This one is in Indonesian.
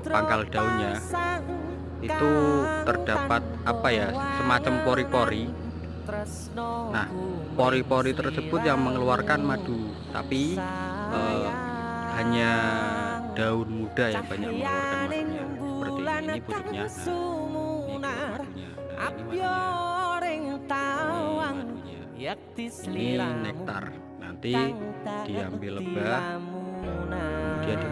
pangkal daunnya itu terdapat apa ya, semacam pori-pori. Nah, pori-pori tersebut yang mengeluarkan madu, tapi hanya daun muda yang banyak mengeluarkan madunya. Seperti ini bentuknya. Nah, ini keluar madunya. Nah, ini madunya. Ini nektar. Nanti diambil lebah, kemudian